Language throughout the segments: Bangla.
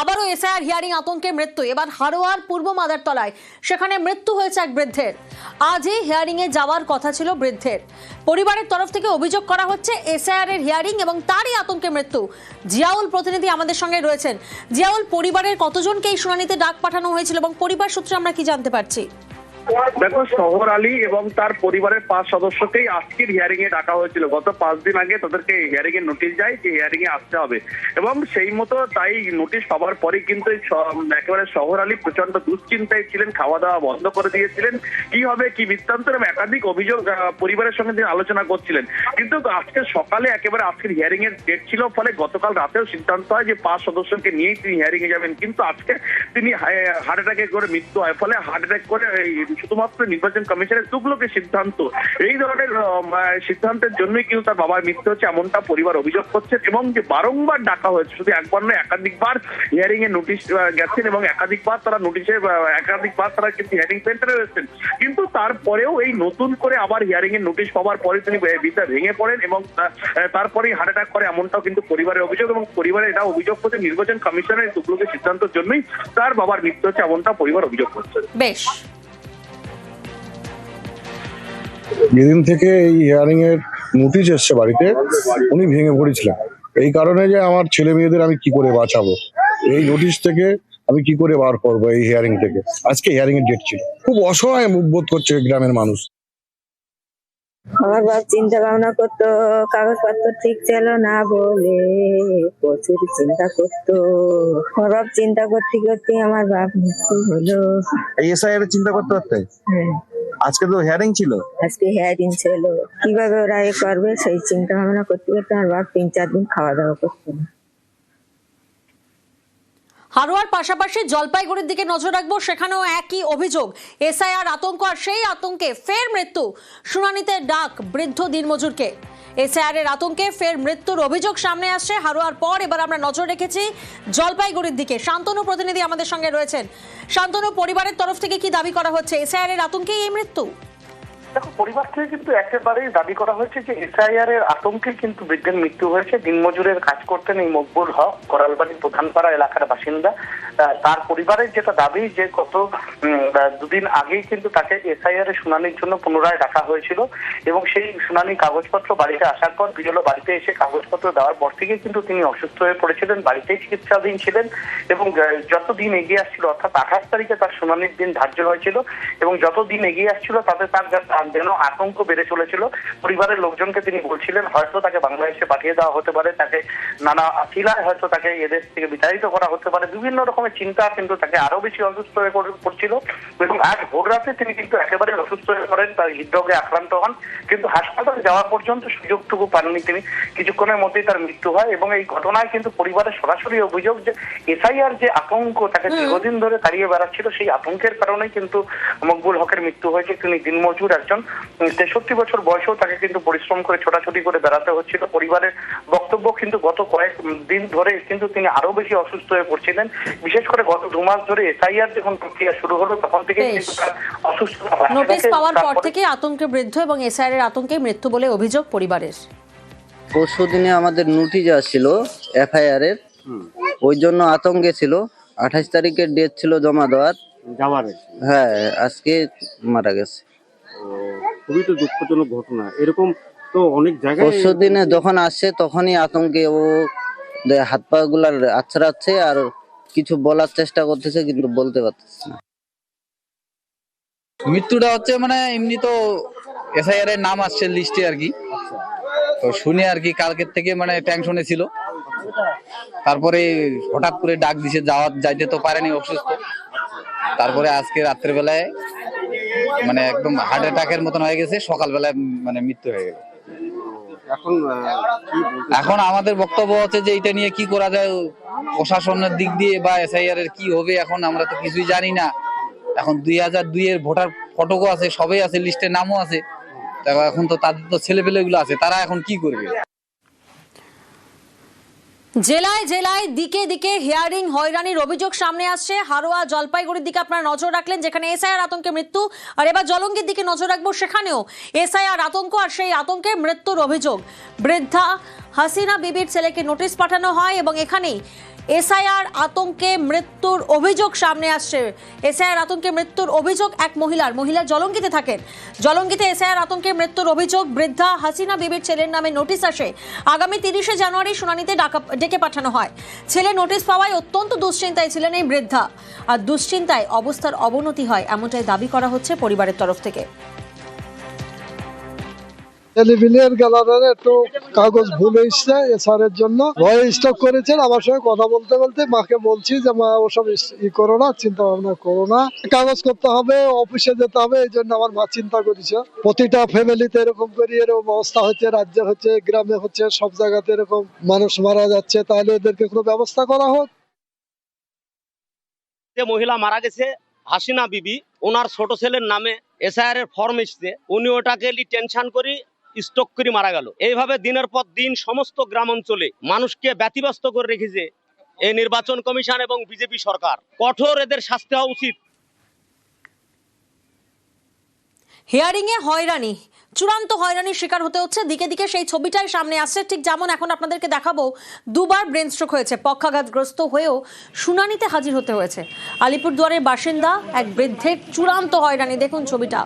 আবারও এসআইআর হিয়ারিং আতঙ্কে মৃত্যু। এবার হারোয়ার পূর্ব মাদারতলায় সেখানে মৃত্যু হয়েছে এক বৃদ্ধের। আজই হিয়ারিং এ যাওয়ার কথা ছিল বৃদ্ধের। পরিবারের তরফ থেকে অভিযোগ করা হচ্ছে এসআইআর এর হিয়ারিং এবং তারই আতঙ্কে মৃত্যু। জিয়াউল প্রতিনিধি আমাদের সঙ্গে রয়েছেন। জিয়াউল, পরিবারের কতজনকে এই শুনানিতে ডাক পাঠানো হয়েছিল এবং পরিবার সূত্রে আমরা কি জানতে পারছি? দেখো, শহর আলী এবং তার পরিবারের 5 সদস্যকেই আজকের হিয়ারিং এ ডাকা হয়েছিল। গত 5 দিন আগে তাদেরকে হিয়ারিং এর নোটিশ যায় যে হিয়ারিং এ আসতে হবে এবং সেই মতো তাই নোটিশ পাওয়ার পরে কিন্তু একেবারে শহর আলী প্রচন্ড দুশ্চিন্তায় ছিলেন, খাওয়া দাওয়া বন্ধ করে দিয়েছিলেন। কি হবে কি বৃত্তান্ত এবং একাধিক অভিযোগ পরিবারের সঙ্গে তিনি আলোচনা করছিলেন। কিন্তু আজকে সকালে একেবারে আজকের হিয়ারিং এর ডেট ছিল, ফলে গতকাল রাতেও সিদ্ধান্ত হয় যে 5 সদস্যকে নিয়েই তিনি হিয়ারিং এ যাবেন। কিন্তু আজকে তিনি হার্ট অ্যাটাকে করে মৃত্যু হয়। ফলে হার্ট অ্যাটাক করে শুধুমাত্র নির্বাচন কমিশনের তুগলকের সিদ্ধান্ত, এই ধরনের সিদ্ধান্তের জন্যই কিন্তু তার বাবার মৃত্যু হচ্ছে, এমনটা পরিবার অভিযোগ করছে। এবং যে বারংবার ডাকা হয়েছে, শুধু একবার নয় একাধিকবার হিয়ারিং এর নোটিশ গেছেন এবং একাধিকবার তারা কিন্তু হিয়ারিং সেন্টারে রয়েছেন। কিন্তু তারপরেও এই নতুন করে আবার হিয়ারিং এর নোটিশ পাওয়ার পরে তিনি বিছানায় ভেঙে পড়েন এবং তারপরেই হার্ট অ্যাটাক করে, এমনটাও কিন্তু পরিবারের অভিযোগ। এবং পরিবারের এটা অভিযোগ করছে নির্বাচন কমিশনের তুগলকের সিদ্ধান্তের জন্যই তার বাবার মৃত্যু হচ্ছে, এমনটা পরিবার অভিযোগ করছে। বেশ, যেদিন থেকে এই হিয়ারিং এর নোটিশ এসছে বাড়িতে, উনি ভেঙে পড়েছিলেন। এই কারণে যে আমার ছেলে মেয়েদের আমি কি করে বাঁচাবো, এই নোটিশ থেকে আমি কি করে বার করবো এই হিয়ারিং থেকে। আজকে হিয়ারিং এর ডেট ছিল, খুব অসহায় বোধ করছে গ্রামের মানুষ। আমার বাপ চিন্তা ভাবনা করতো, কাগজপত্র ঠিক ছিল না বলে প্রচুর চিন্তা করতো। আমার বাপ চিন্তা করতে করতে আমার বাপ মৃত্যু হলো। এই এসআইআর চিন্তা করতে পারতে? হ্যাঁ, আজকে তো হিয়ারিং ছিল। আজকে হিয়ারিং ছিল, কিভাবে ওরা এ করবে সেই চিন্তা ভাবনা করতে করতে আমার বাপ 3-4 দিন খাওয়া দাওয়া করতো না। হারোয়ার পাশাপাশি জলপাইগুড়ির দিকে নজর রাখবো, সেখানেও একই অভিযোগ, এসআইআর আতঙ্ক আর সেই আতঙ্কে ফের মৃত্যু। শুনানিতে ডাক বৃদ্ধ দিনমজুরকে। এসআইআর এর আতঙ্কে ফের মৃত্যুর অভিযোগ সামনে আসছে হারোয়ার পর। এবার আমরা নজর রেখেছি জলপাইগুড়ির দিকে। শান্তনু প্রতিনিধি আমাদের সঙ্গে রয়েছেন। শান্তনু, পরিবারের তরফ থেকে কি দাবি করা হচ্ছে? এসআইআর এর আতঙ্কে এই মৃত্যু? দেখো, পরিবার থেকে কিন্তু একেবারেই দাবি করা হয়েছে যে এসআইআর এর আতঙ্কে কিন্তু বৃদ্ধের মৃত্যু হয়েছে। দিনমজুরের কাজ করতেন এই মকবুল হক, করালবাড়ির প্রধানপাড়া এলাকার বাসিন্দা। তার পরিবারের যেটা দাবি যে গত 2 দিন আগেই কিন্তু তাকে এসআইআর এর শুনানির জন্য পুনরায় ডাকা হয়েছিল এবং সেই শুনানি কাগজপত্র বাড়িতে আসার পর বিরল বাড়িতে এসে কাগজপত্র দেওয়ার পর থেকে কিন্তু তিনি অসুস্থ হয়ে পড়েছিলেন, বাড়িতেই চিকিৎসাধীন ছিলেন। এবং যত দিন এগিয়ে আসছিল, অর্থাৎ 28 তারিখে তার শুনানির দিন ধার্য হয়েছিল এবং যত দিন এগিয়ে আসছিল তাতে তার যেন আতঙ্ক বেড়ে চলেছিল। পরিবারের লোকজনকে তিনি বলছিলেন হয়তো তাকে বাংলাদেশে পাঠিয়ে দেওয়া হতে পারে, তাকে নানা শিলায় হয়তো তাকে এদেশ থেকে বিতাড়িত করা হতে পারে, বিভিন্ন রকমের চিন্তা কিন্তু তাকে আরো বেশি অসুস্থ হয়ে পড়ছিল। এবং আজ ভোর রাতে তিনি কিন্তু একেবারে অসুস্থ হয়ে পড়েন, তার হৃদরোগে আক্রান্ত হন। কিন্তু হাসপাতালে যাওয়া পর্যন্ত সুযোগটুকু পাননি তিনি, কিছুক্ষণের মধ্যেই তার মৃত্যু হয়। এবং এই ঘটনায় কিন্তু পরিবারের সরাসরি অভিযোগ যে এসআইআর যে আতঙ্ক তাকে দীর্ঘদিন ধরে তাড়িয়ে বেড়াচ্ছিল, সেই আতঙ্কের কারণেই কিন্তু মকবুল হকের মৃত্যু হয়েছে। তিনি দিনমজুর একজন, 63 বছর বয়সেও তাকে কিন্তু পরিশ্রম করে ছোটাছুটি করে বেড়াতে হচ্ছিল। পরিবারের বক্তব্য কিন্তু গত কয়েক দিন ধরে কিন্তু তিনি আরো বেশি অসুস্থ হয়ে পড়ছিলেন। বিশেষ করে গত 2 মাস ধরে এসআইআর যখন প্রক্রিয়া শুরু হলো তখন থেকে কিন্তু তার অসুস্থতা নোটিশ পাওয়ার পর থেকে আতঙ্কে বৃদ্ধ এবং এসআইআর এর আতঙ্কে মৃত্যু বলে অভিযোগ পরিবারের। পরশু দিনে আমাদের নোটিশ আসছিল এফআইআর এর, ওই জন্য আতঙ্কে ছিল। 28 তারিখের ডেট ছিল জমা দেওয়ার। হ্যাঁ, আজকে মারা গেছে। খুবই তো দুঃখজনক ঘটনা। এরকম তো অনেক জায়গায় পরশু দিনে যখন আসছে তখনই আতঙ্কে ও হাত পা গুলার আছড়াচ্ছে আর কিছু বলার চেষ্টা করতেছে কিন্তু বলতে পারতেছে না। মৃত্যুটা হচ্ছে মানে এমনি তো এসআইআর এর নাম আসছে লিস্টে আর কি, তো শুনে আর কি কালকের থেকে মানে টেনশনে ছিল। তারপরে হঠাৎ করে ডাক দিছে, যাইতে তো পারেনি, অসুস্থ। তারপরে আজকে রাত্রের বেলায় মানে একদম হার্ট অ্যাটাকের মতন হয়ে গেছে, সকালবেলায় মানে মৃত্যু হয়ে গেল। এখন আমাদের বক্তব্য হচ্ছে যে এটা নিয়ে কি করা যায়, প্রশাসনের দিক দিয়ে বা এসআইআর এর কি হবে এখন আমরা তো কিছুই জানি না। এখন 2002 এর ভোটার ফটোকো আছে, সবই আছে, লিস্টের নামও আছে। এখন তো তাদের তো ছেলেপেলে গুলো আছে, তারা এখন কি করবে? জেলায় জেলায় দিকে দিকে হিয়ারিং হয়রানির অভিযোগ সামনে আসছে। হারোয়া জলপাইগুড়ির দিকে আপনারা নজর রাখলেন, যেখানে এসআইআর আতঙ্কে মৃত্যু। আর এবার জলঙ্গির দিকে নজর রাখবো, সেখানেও এসআইআর আতঙ্ক আর সেই আতঙ্কে মৃত্যুর অভিযোগ। বৃদ্ধা হাসিনা বিবির ছেলেকে নোটিশ পাঠানো হয় এবং এখানেই এসআইআর আতঙ্কে মৃত্যুর অভিযোগ সামনে আসছে। এসআইআর আতঙ্কে মৃত্যুর অভিযোগ এক মহিলা জলঙ্গিতে থাকেন। জলঙ্গিতে এসআইআর আতঙ্কে মৃত্যুর অভিযোগ বৃদ্ধা হাসিনা বিবির ছেলের নামে নোটিশ আসে। আগামী 30শে জানুয়ারি শুনানিতে ডেকে পাঠানো হয়। ছেলে নোটিশ পাওয়ায় অত্যন্ত দুশ্চিন্তায় ছিলেন এই বৃদ্ধা, আর দুশ্চিন্তায় অবস্থার অবনতি হয় এমনটাই দাবি করা হচ্ছে পরিবারের তরফ থেকে। টেলিভিশনের গ্যালারির একটু কাগজ ভুল হয়েছে এসআরের জন্য ভয়ে স্টক করেছেন। আমার সঙ্গে কথা বলতে বলতে মাকে বলছি যে মা ওসব করো না, চিন্তা ভাবনা করো না, কাগজ করতে হবে, অফিসে যেতে হবে, এই জন্য আমার মা চিন্তা করেছে। প্রতিটা ফ্যামিলিতে এরকম করে এরকম অবস্থা হচ্ছে, রাজ্যে হচ্ছে, গ্রামে হচ্ছে, সব জায়গাতে এরকম মানুষ মারা যাচ্ছে, তাহলে এদেরকে কোনো ব্যবস্থা করা হোক। যে মহিলা মারা গেছে হাসিনা বিবি, ওনার ছোট ছেলের নামে এসআইআর এর ফর্ম এসছে, উনি ওটাকে টেনশন করি স্টক করে মারা গেল। এইভাবে দিনের পর দিন সমস্ত গ্রাম অঞ্চলে মানুষকে ব্যতিব্যস্ত করে রেখেছে এই নির্বাচন কমিশন এবং বিজেপি সরকার। কঠোর এদের শাস্তি হওয়া উচিত। হিয়ারিং এ হয়রানি, চূড়ান্ত হয়রানির শিকার হতে হচ্ছে। দিকে দিকে সেই ছবিটাই সামনে আসছে, ঠিক যেমন এখন আপনাদেরকে দেখাবো। দুবার ব্রেন স্ট্রোক হয়েছে, পক্ষাঘাতগ্রস্ত হয়েও শুনানিতে হাজির হতে হয়েছে। আলিপুরদুয়ারের বাসিন্দা এক বৃদ্ধের চূড়ান্ত হয়রানি, দেখুন ছবিটা।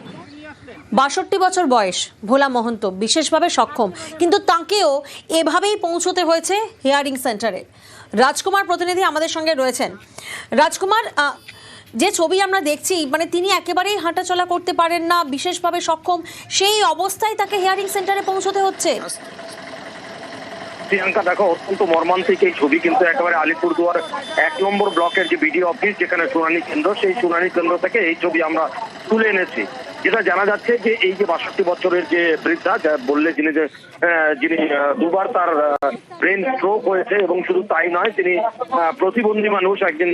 ৬২ বছর বয়স, ভোলা মহন্ত বিশেষভাবে সক্ষম, কিন্তু তাকেও এভাবেই পৌঁছতে হয়েছে হিয়ারিং সেন্টারে। রাজকুমার প্রতিনিধি আমাদের সঙ্গে রয়েছেন। রাজকুমার, যে ছবি আমরা দেখছি, মানে তিনি একেবারেই হাঁটাচলা করতে পারেন না, বিশেষভাবে সক্ষম, সেই অবস্থায় তাকে হিয়ারিং সেন্টারে পৌঁছতে হচ্ছে। প্রিয়াঙ্কা, দেখো, অত্যন্ত মর্মান্তিক এই ছবি, কিন্তু একেবারে আলিপুরদুয়ার ১ নম্বর ব্লকের যে বিডিও অফিস, যেখানে শুনানি কেন্দ্র, সেই শুনানি কেন্দ্র থেকে এই ছবি আমরা তুলে এনেছি। যেটা জানা যাচ্ছে যে এই যে ৬২ বছরের যে বৃদ্ধা, যা বললে যিনি দুবার তার ব্রেন স্ট্রোক হয়েছে, এবং শুধু তাই নয়, তিনি প্রতিবন্ধী মানুষ, একজন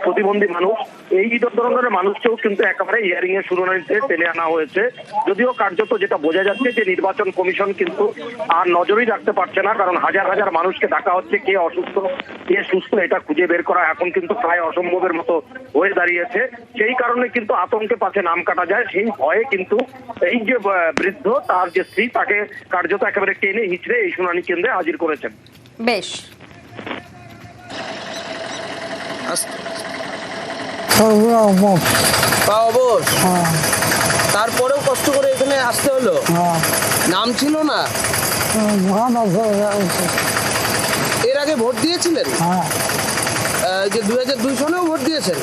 প্রতিবন্ধী মানুষ। এই ধরনের মানুষকেও কিন্তু একেবারে হিয়ারিং এর শুনানিতে টেনে আনা হয়েছে। যদিও কার্যত যেটা বোঝা যাচ্ছে যে নির্বাচন কমিশন কিন্তু আর নজরই রাখতে পারছে না, কারণ হাজার হাজার মানুষকে ডাকা হচ্ছে, কে অসুস্থ কে সুস্থ এটা খুঁজে বের করা এখন কিন্তু প্রায় অসম্ভবের মতো হয়ে দাঁড়িয়েছে। সেই কারণে কিন্তু আতঙ্কে পাশে নাম কাটা যায়, সেই ভয়ে কিন্তু এই যে বৃদ্ধ, তার যে স্ত্রী, তাকে কার্যত একেবারে টেনে হিচড়ে এই শুনানি কেন্দ্রে হাজির করেছেন। বেশ, তারপরেও কষ্ট করে এখানে আসতে হলো, নাম ছিল না। এর আগে ভোট দিয়েছিলেন? যে 2002 সনেও ভোট দিয়েছেন?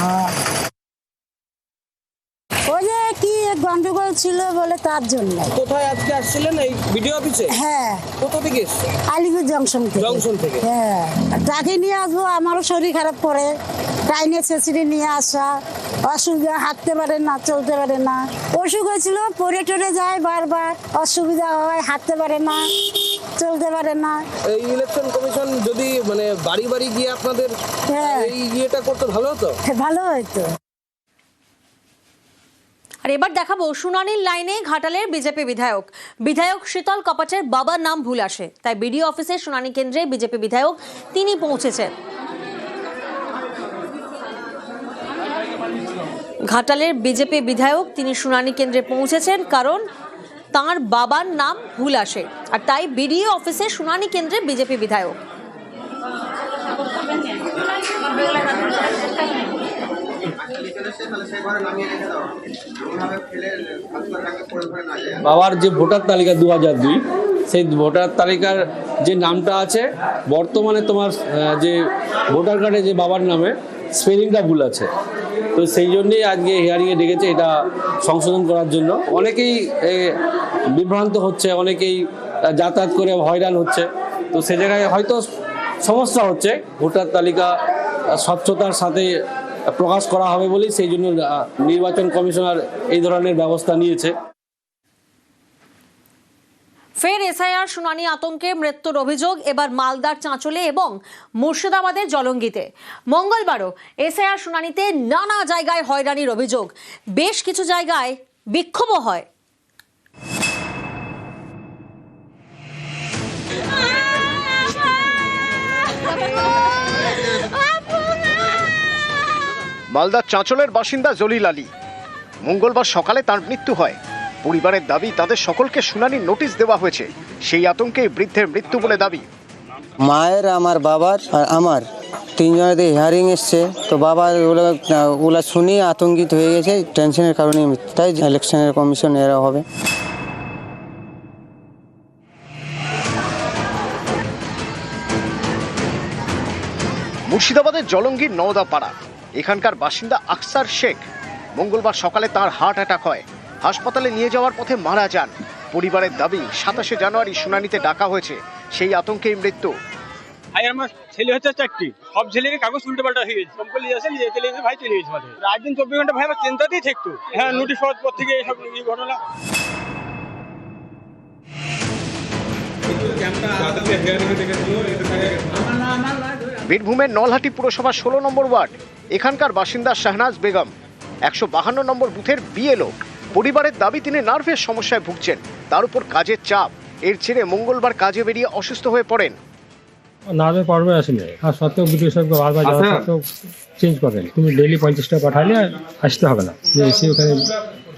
ওই যে কি গন্ডগোল ছিল বলে তার জন্য। কোথায় আজকে আসছিলেন? এই বিডিও অফিসে? হ্যাঁ। কোথা থেকে এসেছেন? আলিপুর জংশন থেকে। হ্যাঁ, তাকে নিয়ে আসবো, আমারও শরীর খারাপ করে, ট্রাইনে ছেঁচড়ে নিয়ে আসা, অসুবিধা, হাঁটতে পারে না, চলতে পারে না, অসুখ হয়েছিল, পরে টরে যায় বারবার, অসুবিধা হয়, হাঁটতে পারে না, চলতে পারে না। এই ইলেকশন কমিশন যদি মানে বাড়ি বাড়ি গিয়ে আপনাদের এই ইয়েটা করতে ভালো হতো। ভালো হতো। আর এবার দেখাবো শুনানির লাইনে ঘাটালের বিজেপি বিধায়ক শীতল কপাটের বাবার নাম ভুল আসে, তাই বিডিও অফিসের শুনানি কেন্দ্রে বিজেপি বিধায়ক তিনি পৌঁছেছেন। ঘাটালের বিজেপি বিধায়ক তিনি শুনানি কেন্দ্রে পৌঁছেছেন, কারণ তাঁর বাবার নাম ভুল আসে, আর তাই বিডিও অফিসের শুনানি কেন্দ্রে বিজেপি বিধায়ক। বাবার যে ভোটার তালিকা 2002, সেই ভোটার তালিকার যে নামটা আছে বর্তমানে তোমার যে ভোটার কার্ডে যে বাবার নামে স্পেলিংটা ভুল আছে, তো সেই জন্যই আজকে হিয়ারিংয়ে ডেকেছে, এটা সংশোধন করার জন্য। অনেকেই বিভ্রান্ত হচ্ছে, অনেকেই যাতায়াত করে হয়রান হচ্ছে, তো সে জায়গায় হয়তো সমস্যা হচ্ছে। ভোটার তালিকা স্বচ্ছতার সাথে প্রকাশ করা হবে বলেই সেই জন্য নির্বাচন কমিশনার এই ধরনের ব্যবস্থা নিয়েছে। ফের এসআইআর শুনানি আতঙ্কে মৃত্যুর অভিযোগ এবার মালদার চাঁচলে এবং মুর্শিদাবাদের জলঙ্গিতে। মঙ্গলবারও এসআইআর শুনানিতে নানা জায়গায় হয়রানির অভিযোগ, বেশ কিছু জায়গায় বিক্ষোভও হয়। মালদার চাঁচলের বাসিন্দা জলিল আলী, মঙ্গলবার সকালে তার মৃত্যু হয়। পরিবারের দাবি তাদের সকলকে শুনানির নোটিশ দেওয়া হয়েছে, সেই আতঙ্কে বৃদ্ধের মৃত্যু বলে দাবি। মায়ের, আমার বাবার আর আমার তিনজনের হিয়ারিং এসছে, তো বাবা ওগুলো শুনি আতঙ্কিত হয়ে গেছে, টেনশনের কারণে তাই ইলেকশনের কমিশন এরা হবে। মুর্শিদাবাদের জলঙ্গির নওদাপাড়া এখানকার বাসিন্দা আকসার শেখ মঙ্গলবার সকালে তার হার্ট অ্যাটাক হয়। হাসপাতালে নিয়ে যাওয়ার পথে মারা যান। পরিবারের দাবি 27শে জানুয়ারি শুনানিতে ডাকা হয়েছে, সেই আতঙ্কেই মৃত্যু। ভাই আমার ছেলে হচ্ছে 4টি, সব ছেলেরই কাগজ উল্টো পাল্টা হয়ে গেছে। সম্পূর্ণ আসে নিয়ে চলে গেছে, ভাই চলে গেছে মাঠে। রাত দিন 24 ঘন্টা ভাই আমার চিন্তাতেই থাকতো। হ্যাঁ, নোটিশ পাওয়ার পর থেকে এইসব ঘটনা। বীরভূমের নলহাটি পুরসভা 16 নম্বর ওয়ার্ড এখানকার বাসিন্দা শাহনাজ বেগম 152 নম্বর বুথের বিএলও। পরিবারের দাবি তিনি নার্ভের সমস্যায় ভুগছেন, তার উপর কাজের চাপ। এর জেরে মঙ্গলবার কাজে বেরিয়ে অসুস্থ হয়ে পড়েন। নার্ভে প্রবলেম আসেনি, আর সত্ত্বেও বিডিও সাহেবকে বারবার যাওয়া সত্ত্বেও চেঞ্জ করেন। তুমি ডেইলি 50 টাকা পাঠালে আসতে হবে না, এসে ওখানে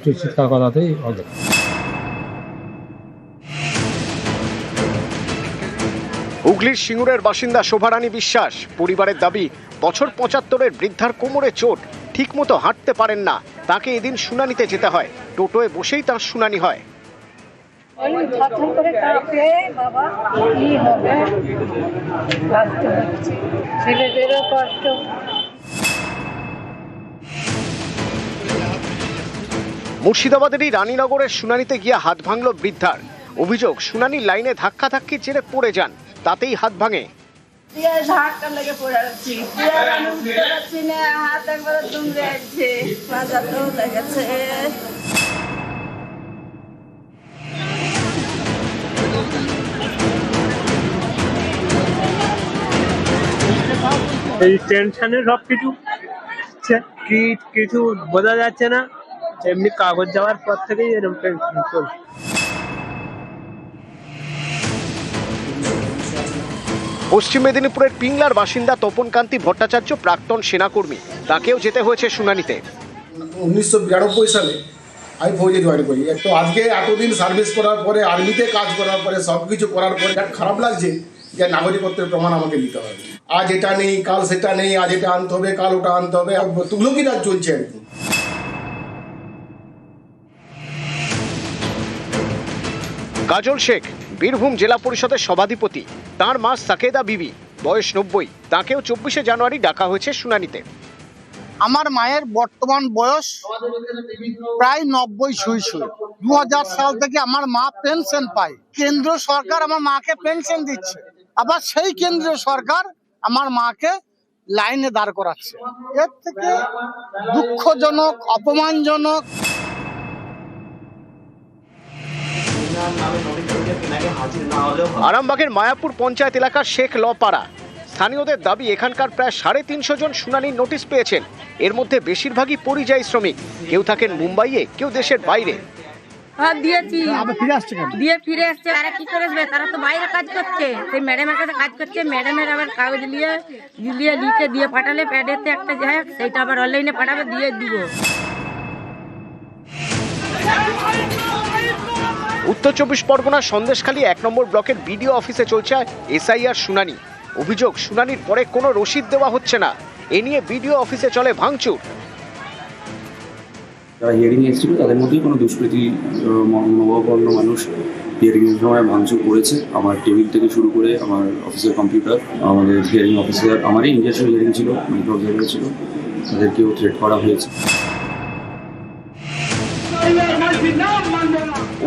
চিকিৎসা করাতেই হবে। হুগলির সিঙ্গুরের বাসিন্দা শোভারানী বিশ্বাস পরিবারের দাবি বছর 75-এর বৃদ্ধার কোমরে চোট, ঠিকমতো হাঁটতে পারেন না। তাকে এদিন শুনানিতে যেতে হয়, টোটোয় বসেই তার শুনানি হয়। মুর্শিদাবাদেরই রানীনগরের শুনানিতে গিয়ে হাত ভাঙল বৃদ্ধার। অভিযোগ শুনানির লাইনে ধাক্কাধাক্কির জেরে পড়ে যান, তাতেই হাত ভাঙে। এই টেনশনে সবকিছু কিছু বোঝা যাচ্ছে না, এমনি কাগজ যাওয়ার পর থেকেই এরকম টেনশন চলছে। পশ্চিম মেদিনীপুরের পিংলার বাসিন্দা তপনকান্তি ভট্টাচার্য প্রাক্তন সেনাকর্মী, তাকেও যেতে হয়েছে শুনানিতে। 1992 সালে আমি ফৌজে জয়েন করি। তো আজকে এতদিন সার্ভিস করার পরে, আর্মিতে কাজ করার পরে, সব কিছু করার পরে খারাপ লাগছে যে নাগরিকত্বের প্রমাণ আমাকে দিতে হবে। আজ এটা নেই, কাল সেটা নেই, আজ এটা আনতে হবে, কাল ওটা আনতে হবে, তুগলকি রাজ চলছে আর কি। কাজল শেখ বীরভূম জেলা পরিষদের সভাধিপতি, তার মা সাকেদা বিবি বয়স 90, তাকেও 24শে জানুয়ারি ডাকা হয়েছে শুনানিতে। আমার মায়ের বর্তমান বয়স প্রায় 90 ছুঁই। 2000 সাল থেকে আমার মা পেনশন পায়। কেন্দ্র সরকার আমার মাকে পেনশন দিচ্ছে, আবার সেই কেন্দ্রীয় সরকার আমার মাকে লাইনে দাঁড় করাচ্ছে। এর থেকে দুঃখজনক, অপমানজনক। আরামবাগের মায়াপুর পঞ্চায়েত এলাকার শেখ লপাড়া স্থানীয়দের দাবি এখানকার প্রায় 350 জন শুনানির নোটিশ পেয়েছেন। এর মধ্যে বেশিরভাগই পরিযায়ী শ্রমিক, কেউ থাকেন মুম্বাইয়ে, কেউ দেশের বাইরে। দিয়ে ফিরে আসছে, তারা কি করে আসবে? তারা তো বাইরে কাজ করছে, সেই ম্যাডামের কাছে কাজ করছে। ম্যাডামের আবার কাগজ লিখে দিয়ে পাঠালে প্যাডেতে একটা যায়, সেইটা আবার অনলাইনে পাঠাবে, দিয়ে দিব। উত্তর 24 পরগনার সন্দেশখালী 1 নম্বর ব্লকের বিডিও অফিসে চলছে এসআইআর শুনানি। অভিযোগ শুনানির পরে কোনো রসিদ দেওয়া হচ্ছে না, এ নিয়ে বিডিও অফিসে চলে ভাঙচুর। যারা হিয়ারিং এসেছিল তাদের মধ্যেই কোনো দুষ্কৃতী মনোভাবাপন্ন মানুষ হিয়ারিং এর সময় ভাঙচুর করেছে। আমার টেবিল থেকে শুরু করে আমার অফিসের কম্পিউটার, আমাদের হিয়ারিং অফিসার, আমারই নিজস্ব হিয়ারিং ছিল, মাইক্রো অবজারভার ছিল, তাদেরকেও থ্রেট করা হয়েছে।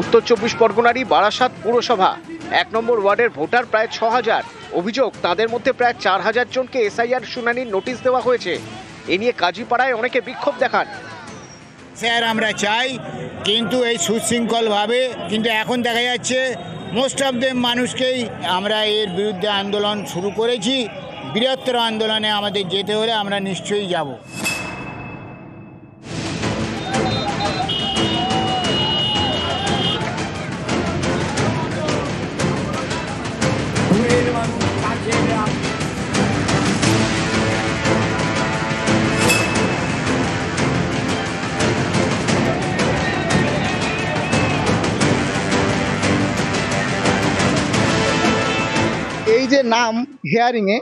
উত্তর 24 পরগনারই বারাসাত পুরসভা 1 নম্বর ওয়ার্ডের ভোটার প্রায় 6000। অভিযোগ তাদের মধ্যে প্রায় 4000 জনকে এসআইআর শুনানির নোটিশ দেওয়া হয়েছে। এ নিয়ে কাজীপাড়ায় অনেকে বিক্ষোভ দেখান। স্যার আমরা চাই, কিন্তু এই সুশৃঙ্খলভাবে, কিন্তু এখন দেখা যাচ্ছে মোস্ট অফ দ্য মানুষকেই আমরা এর বিরুদ্ধে আন্দোলন শুরু করেছি। বৃহত্তর আন্দোলনে আমাদের যেতে হলে আমরা নিশ্চয়ই যাব। এই যে নাম হিয়ারিং এ,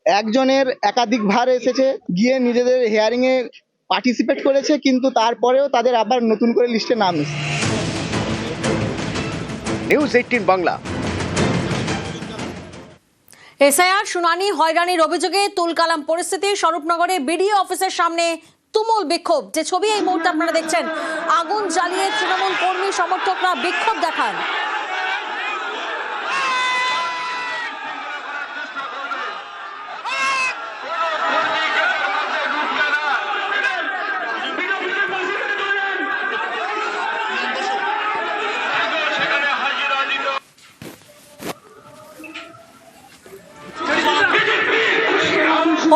একজনের একাধিক ভার এসেছে, গিয়ে নিজেদের হিয়ারিং এ পার্টিসিপেট করেছে, কিন্তু তারপরেও তাদের আবার নতুন করে লিস্টে নাম এসেছে। নিউজ 18 বাংলা। এসআইআর শুনানি হয়রানির অভিযোগে তুলকালাম পরিস্থিতি। স্বরূপনগরে বিডিও অফিসের সামনে তুমুল বিক্ষোভ। যে ছবি এই মুহূর্তে আপনারা দেখছেন, আগুন জ্বালিয়ে তৃণমূল কর্মী সমর্থকরা বিক্ষোভ দেখান।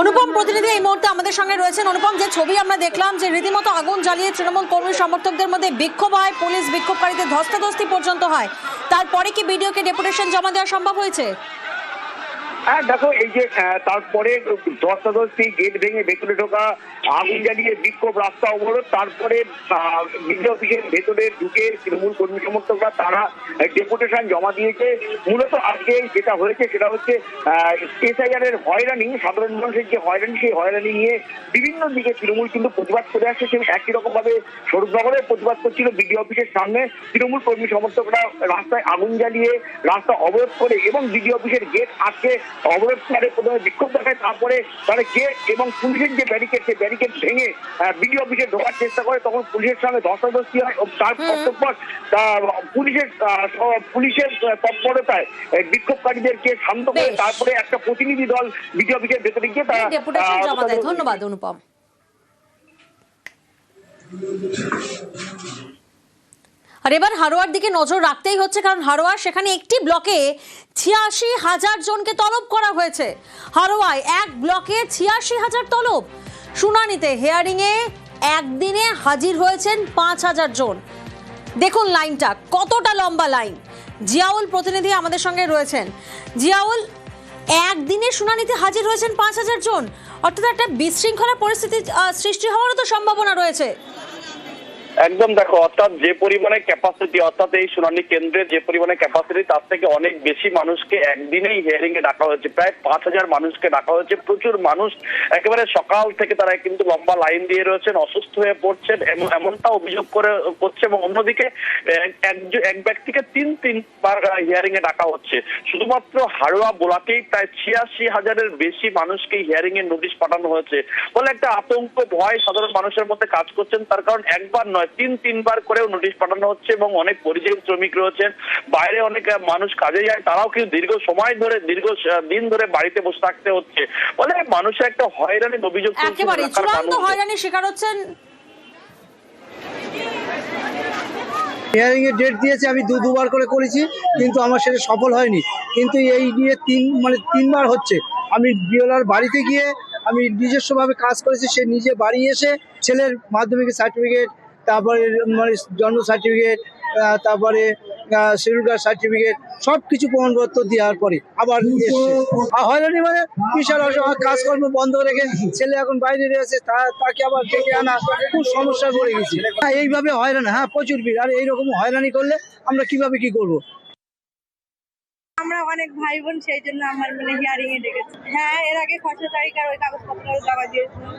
অনুপম প্রতিনিধি এই মুহূর্তে আমাদের সঙ্গে রয়েছেন। অনুপম, যে ছবি আমরা দেখলাম, যে রীতিমতো আগুন জ্বালিয়ে তৃণমূল কর্মী সমর্থকদের মধ্যে বিক্ষোভ হয়, পুলিশ বিক্ষোভকারীদের ধস্তাধস্তি পর্যন্ত হয়, তারপরে কি বিডিওকে ডেপুটেশন জমা দেওয়া সম্ভব হয়েছে? হ্যাঁ দেখো, এই যে তারপরে ধস্তাধস্তি, গেট ভেঙে ভেতরে ঢোকা, আগুন জ্বালিয়ে বিক্ষোভ, রাস্তা অবরোধ, তারপরে বিডিও অফিসের ভেতরে ঢুকে তৃণমূল কর্মী সমর্থকরা তারা ডেপুটেশন জমা দিয়েছে। মূলত আজকে যেটা হয়েছে সেটা হচ্ছে এসআইআর এর হয়রানি, সাধারণ মানুষের যে হয়রানি, সেই হয়রানি নিয়ে বিভিন্ন দিকে তৃণমূল কিন্তু প্রতিবাদ করে আসছে। সেই একই রকম ভাবে স্বরূপনগরে প্রতিবাদ করছিল বিডিও অফিসের সামনে তৃণমূল কর্মী সমর্থকরা, রাস্তায় আগুন জ্বালিয়ে রাস্তা অবরোধ করে এবং বিডিও অফিসের গেট আটকে অবরোধ করে প্রথমে বিক্ষোভ দেখায়, তারপরে তারা গেট এবং পুলিশের যে ব্যারিকেড, সেই ব্যারিকেড ভেঙে বিডিও অফিসে ঢোকার চেষ্টা করে। তখন পুলিশের সঙ্গে ধস্তাধস্তি হয়। তার পর পুলিশের তৎপরতায় বিক্ষোভকারীদেরকে শান্ত করে তারপরে একটা প্রতিনিধি দল বিডিও অফিসের ভেতরে গিয়ে তারা ডেপুটেশন জমা দেয়। ধন্যবাদ অনুপম। আর এবার হারোয়ার দিকে নজর রাখতেই হচ্ছে, কারণ হারোয়ার সেখানে একটি ব্লকে ৮৬,০০০ জনকে তলব করা হয়েছে। হারোয়ায় এক ব্লকে ৮৬,০০০ তলব। শুনানিতে হিয়ারিং এ একদিনে হাজির হয়েছেন ৫,০০০ জন। দেখুন লাইনটা, কতটা লম্বা লাইন। জিয়াউল প্রতিনিধি আমাদের সঙ্গে রয়েছেন। জিয়াউল, একদিনে শুনানিতে হাজির হয়েছেন ৫,০০০ জন, অর্থাৎ একটা বিশৃঙ্খলা পরিস্থিতি সৃষ্টি হওয়ারও তো সম্ভাবনা রয়েছে। একদম, দেখো, অর্থাৎ যে পরিমাণে ক্যাপাসিটি, অর্থাৎ এই শুনানি কেন্দ্রের যে পরিমাণে ক্যাপাসিটি, তার থেকে অনেক বেশি মানুষকে একদিনেই হিয়ারিং এ ডাকা হয়েছে। প্রায় ৫,০০০ মানুষকে ডাকা হয়েছে। প্রচুর মানুষ একেবারে সকাল থেকে তারা কিন্তু লম্বা লাইন দিয়ে রয়েছেন, অসুস্থ হয়ে পড়ছেন, এমনটা অভিযোগ করছে। এবং অন্যদিকে এক ব্যক্তিকে তিনবার হিয়ারিং এ ডাকা হচ্ছে। শুধুমাত্র হাড়োয়া ব্লকেই প্রায় ৮৬,০০০-এর বেশি মানুষকে হিয়ারিং এর নোটিশ পাঠানো হয়েছে বলে একটা আতঙ্ক, ভয় সাধারণ মানুষের মধ্যে কাজ করছেন। তার কারণ একবার নয়, তিনবার করেও নোটিশ পাঠানো হচ্ছে। এবং অনেক পরিযায়ী শ্রমিক রয়েছেন, বাইরে অনেক মানুষ কাজে যায়, তারাও কিন্তু দীর্ঘ দিন ধরে বাড়িতে বসে থাকতে হচ্ছে বলে মানুষের একটা হয়রানির অভিযোগ। একেবারে চূড়ান্ত হয়রানির শিকার হচ্ছেন। হিয়ারিং এর ডেট দিয়েছে, আমি দুবার করে করেছি, কিন্তু আমার সেটা সফল হয়নি। কিন্তু এই নিয়ে তিনবার হচ্ছে। আমি বিওলার বাড়িতে গিয়ে আমি নিজস্বভাবে কাজ করেছি, সে নিজে বাড়ি এসে ছেলের মাধ্যমিকের সার্টিফিকেট, তারপরে জন্ম সার্টিফিকেট, তারপরে শিডিউল কাস্ট সার্টিফিকেট, সব কিছু প্রমাণপত্র দেওয়ার পরে আবার এসছে। আর হয়রানি মানে বিশাল কাজকর্ম বন্ধ রেখে ছেলে এখন বাইরে রয়েছে, তাকে আবার ডেকে আনা, খুব সমস্যায় পড়ে গেছি। এইভাবে হয়রানি, হ্যাঁ প্রচুর ভিড়। আর এইরকম হয়রানি করলে আমরা কিভাবে কি করবো? আমরা অনেক ভাই বোন, সেই জন্য আমার হিয়ারিং এ ডেকেছি। হ্যাঁ, এর আগে খসড়া তালিকার ওই কাগজপত্র জমা দিয়েছিলাম,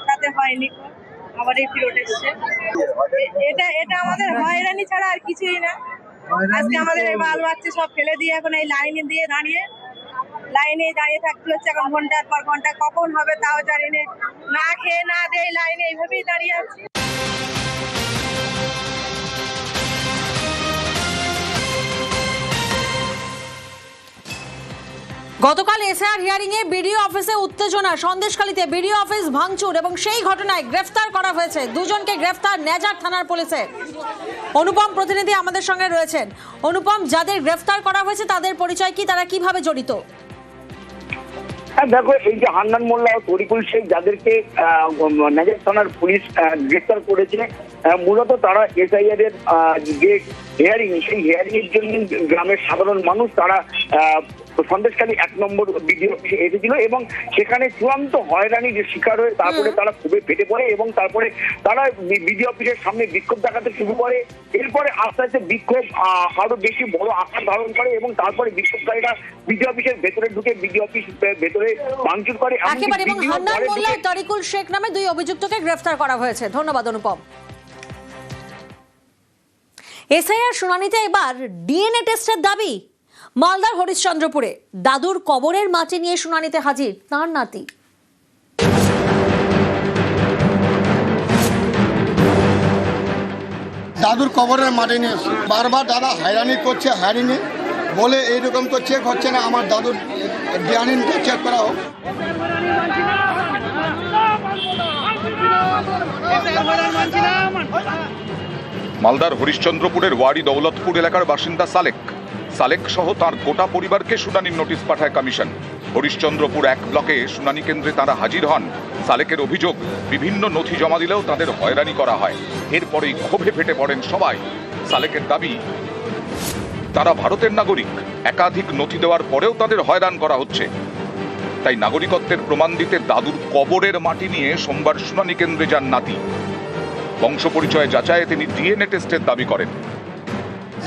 তাতে হয়নি। আবার এই পিরিয়ড এসছে। এটা আমাদের হয়রানি ছাড়া আর কিছুই না। আজকে আমাদের এই বাল বাচ্চা সব ফেলে দিয়ে এখন এই লাইনে দাঁড়িয়ে থাকতে হচ্ছে। এখন ঘন্টার পর ঘন্টা, কখন হবে তাও জানি না, খেয়ে না দিয়ে লাইনে এইভাবেই দাঁড়িয়ে আছি। গতকাল এসআইআর হিয়ারিং এ বিডিও অফিসে উত্তেজনা, সন্দেশখালীতে বিডিও অফিস ভাঙচুর এবং সেই ঘটনায় গ্রেফতার করা হয়েছে দুজনকে। গ্রেফতার নেজার থানার পুলিশের। অনুপম প্রতিনিধি আমাদের সঙ্গে রয়েছেন। অনুপম, যাদের গ্রেফতার করা হয়েছে তাদের পরিচয় কি, তারা কিভাবে জড়িত? হ্যাঁ দেখো, এই যে হান্নান মোল্লা ও তরিকুল শেখ, যাদেরকে নেজার থানার পুলিশ গ্রেফতার করেছে, মূলত তারা এসআইআর এর যে হিয়ারিং, সেই হিয়ারিং এর জন্য গ্রামের সাধারণ মানুষ তারা সন্দেশখালী 1 নম্বর বিডিও অফিসে এসেছিল এবং সেখানে চূড়ান্ত হয়রানির শিকার হয়ে তারপরে তারা খুবই ফেটে পড়ে এবং তারপরে তারা বিডিও অফিসের সামনে বিক্ষোভ দেখাতে শুরু করে। এরপরে আস্তে আস্তে বিক্ষোভ আরো বেশি বড় আকার ধারণ করে এবং তারপরে বিক্ষোভকারীরা বিডিও অফিসের ভেতরে ঢুকে বিডিও অফিস ভেতরে ভাঙচুর করে। একেবারে, এবং হান্নান মোল্লা, তরিকুল শেখ নামে 2 অভিযুক্তকে গ্রেফতার করা হয়েছে। ধন্যবাদ অনুপম। এসআইআর শুনানিতে এবার ডিএনএ টেস্টের দাবি। মালদার হরিশ্চন্দ্রপুরে দাদুর কবরের মাটি নিয়ে শুনানিতে হাজির তাঁর নাতি। দাদুর কবরের মাটি নিয়ে এসে বারবার দাদা হয়রানি করছে, হয়রানি বলে এইরকম তো চেক হচ্ছে না, আমার দাদুর ডিএনএ চেক করা হোক। মালদার হরিশ্চন্দ্রপুরের ওয়ারি দৌলতপুর এলাকার বাসিন্দা সালেক সহ তার গোটা পরিবারকে শুনানির নোটিশ পাঠায় কমিশন। হরিশ্চন্দ্রপুর 1 ব্লকে শুনানি কেন্দ্রে তারা হাজির হন। সালেকের অভিযোগ, বিভিন্ন নথি জমা দিলেও তাদের হয়রানি করা হয়। এরপরেই ক্ষোভে ফেটে পড়েন সবাই। সালেকের দাবি, তারা ভারতের নাগরিক, একাধিক নথি দেওয়ার পরেও তাদের হয়রান করা হচ্ছে। তাই নাগরিকত্বের প্রমাণ দিতে দাদুর কবরের মাটি নিয়ে সোমবার শুনানি কেন্দ্রে যান নাতি। বংশ পরিচয় যাচাইয়ে তিনি ডিএনএ টেস্টের দাবি করেন।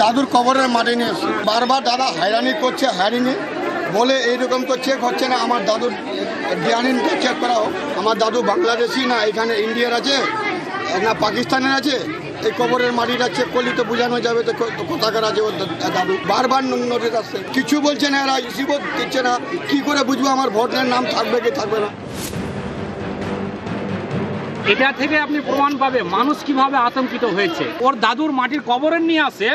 দাদুর কবরের মাটি নিয়ে এসে বারবার দাদা হয়রানি করছে, হয়রানি বলে এইরকম তো চেক হচ্ছে না, আমার দাদুর ডিএনএ চেক করা হোক। আমার দাদু বাংলাদেশি না এখানে ইন্ডিয়ার আছে না পাকিস্তানের আছে, এই কবরের মাটিটা চেক করলে তো বোঝানো যাবে তো কোথাকার আছে ওর দাদু। বারবার নোটিশ আসছে, কিছু বলছে না, এরা রিসিভও দিচ্ছে না। কি করে বুঝবো আমার ভোটের নাম থাকবে কি থাকবে না? এটা থেকে আপনি প্রমাণ পাবে মানুষ কিভাবে আতঙ্কিত হয়েছে। ওর দাদুর মাটির কবরের নিয়ে আসে,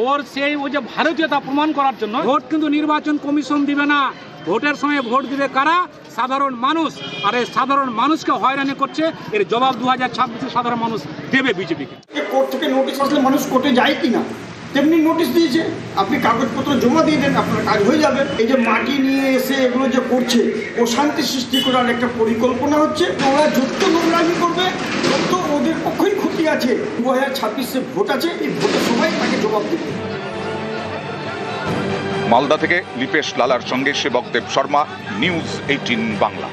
ওর সেই ওই যে ভারতীয়তা প্রমাণ করার জন্য। ভোট কিন্তু নির্বাচন কমিশন দিবে না, ভোটের সময় ভোট দিবে কারা? সাধারণ মানুষ। আর এই সাধারণ মানুষকে হয়রানি করছে, এর জবাব 2026 সাধারণ মানুষ দেবে বিজেপিকে। কোর্ট থেকে নোটিশ আসলে মানুষ কোর্টে যায় কিনা, তেমনি নোটিশ দিয়েছে, আপনি কাগজপত্র জমা দিয়ে দেন, আপনার কাজ হয়ে যাবে। এই যে মাটি নিয়ে এসে এগুলো যে করছে, অশান্তি সৃষ্টি করার একটা পরিকল্পনা হচ্ছে। ওরা যত নোংরামি করবে তত ওদের পক্ষেই ক্ষতি আছে। 2026 ভোট আছে, এই ভোটের সময় তাকে জবাব দেবে। মালদা থেকে লিপেশ লালার সঙ্গে সেবক দেব শর্মা, নিউজ 18 বাংলা।